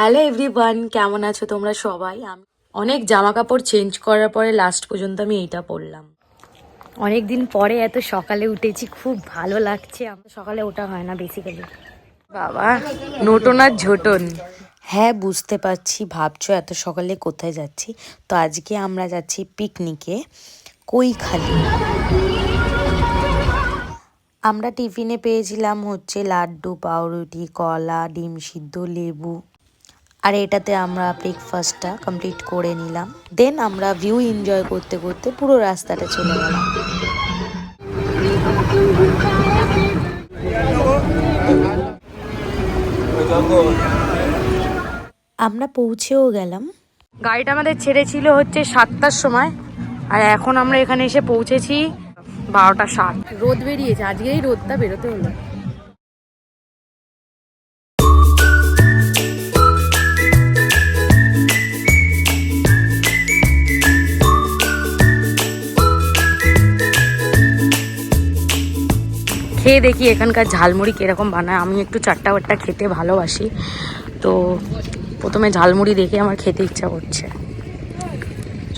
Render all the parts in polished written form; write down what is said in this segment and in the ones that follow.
Hello everyone, কেমন আছো তোমরা সবাই? আমি অনেক জামা কাপড় চেঞ্জ করার পরে লাস্ট পর্যন্ত আমি এইটা পরলাম। অনেক দিন পরে এত সকালে উঠেছি, খুব ভালো লাগছে। আমার সকালে ওঠা হয় না বেসিক্যালি। বাবা নটন আর ঝোটন। হ্যাঁ বুঝতে পারছি, ভাবছো এত সকালে কোথায় যাচ্ছি। তো আজকে আমরা যাচ্ছি পিকনিকে কৈখালি। আমরা টিফিনে পেয়েছিলাম হচ্ছে লাড্ডু, পাউরুটি, কলা, ডিম সিদ্ধ, লেবু। আর এটাতে আমরা ব্রেকফাস্টটা কমপ্লিট করে নিলাম। দেন আমরা ভিউ এনজয় করতে করতে পুরো রাস্তাটা চলে গেলাম। আমরা পৌঁছেও গেলাম। গাড়িটা আমাদের ছেড়েছিল হচ্ছে 7টার সময়, আর এখন আমরা এখানে এসে পৌঁছেছি 12টা 7। রোদ বেরিয়েছে, আজকেই রোদটা বেরোতে হলো। খেয়ে দেখি এখানকার ঝালমুড়ি কিরকম বানায়। আমি একটু চাট্টা বাট্টা খেতে ভালোবাসি, তো প্রথমে ঝালমুড়ি দেখে আমার খেতে ইচ্ছা করছে।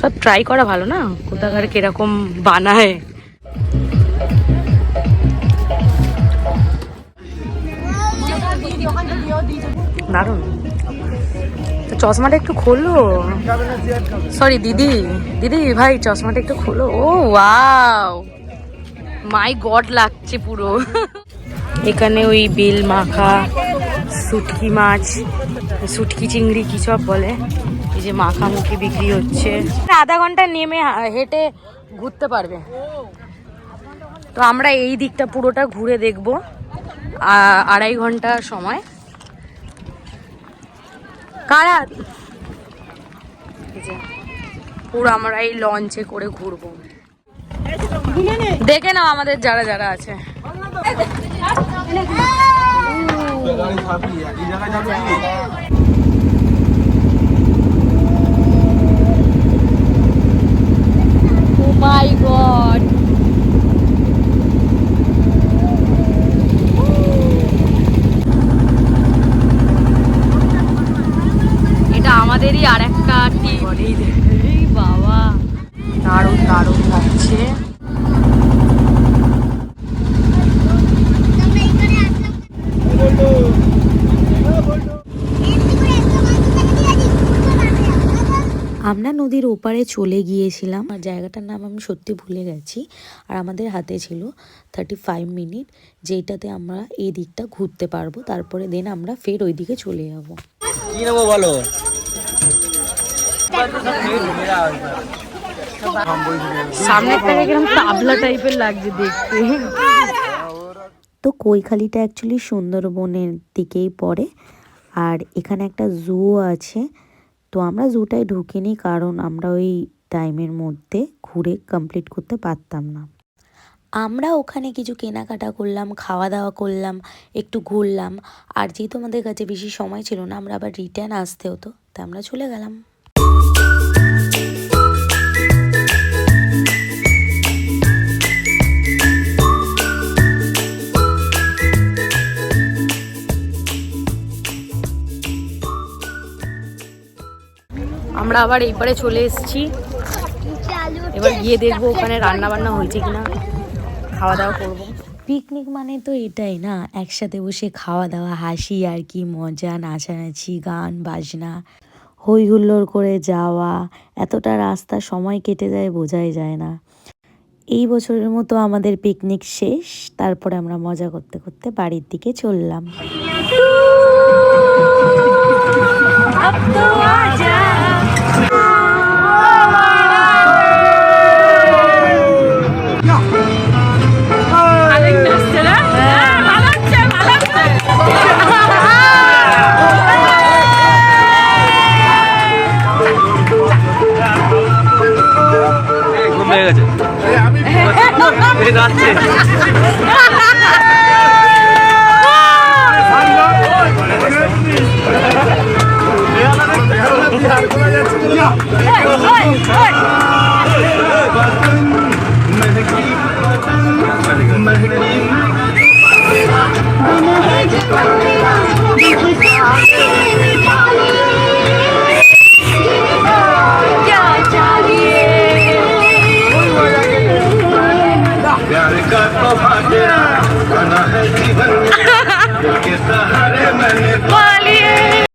সব ট্রাই করা ভালো না, কোথাকার কিরকম বানায়। দারুণ। তো চশমাটা একটু খোলো। সরি দিদি, দিদি ভাই চশমাটা একটু খোলো। ও ওয়াও, মাই গড লাগছে পুরো। এখানে ওই বেল মাখা, শুটকি মাছ, শুটকি চিংড়ি কি সব বলে, এই যে মাখামুখি বিক্রি হচ্ছে। আধা ঘন্টা নেমে হেঁটে ঘুরতে পারবে। তো আমরা এই দিকটা পুরোটা ঘুরে দেখবো, 2.5 ঘন্টা সময়। কারা পুরো আমরা এই লঞ্চে করে ঘুরবো। দেখে নাও আমাদের যারা যারা আছে। ও মাই গড, এটা আমাদেরই আর একটা টিম। বাবা দারুণ দারুণ লাগছে। আমরা নদীর ওপারে চলে গিয়েছিলাম, আর জায়গাটার নাম আমি সত্যি ভুলে গেছি। আর আমাদের হাতে ছিল 35 মিনিট, যেটাতে আমরা এই দিকটা ঘুরতে পারবো। তারপরে দেন আমরা ফের ওই দিকে চলে যাবো। কি নেবো বলো? সামনে থেকে কিরকম তাবলা টাইপের লাগছে দেখতে। তো কৈখালিটা অ্যাকচুয়ালি সুন্দরবনের দিকেই পড়ে, আর এখানে একটা জু আছে। তো আমরা জুটায় ঢুকিনি, কারণ আমরা ওই টাইমের মধ্যে ঘুরে কমপ্লিট করতে পারতাম না। আমরা ওখানে কিছু কেনাকাটা করলাম, খাওয়া দাওয়া করলাম, একটু ঘুরলাম। আর যেহেতু আমাদের কাছে বেশি সময় ছিল না, আমরা আবার রিটার্ন আসতে হতো, তাই আমরা চলে গেলাম। আমরা আবার এইপারে চলে এসেছি। এবার গিয়ে দেখবো ওখানে রান্না বান্না হয়েছে কিনা, খাওয়া দাওয়া করবো। পিকনিক মানে তো এটাই না, একসাথে বসে খাওয়া দাওয়া, হাসি আর কি মজা, নাচানাচি, গান বাজনা, হই হুল্লোড় করে যাওয়া। এতটা রাস্তা সময় কেটে যায় বোঝাই যায় না। এই বছরের মতো আমাদের পিকনিক শেষ, তারপরে আমরা মজা করতে করতে বাড়ির দিকে চললাম। महकी का तो भाग्य बना है जीवन में, दिल के सहारे मैंने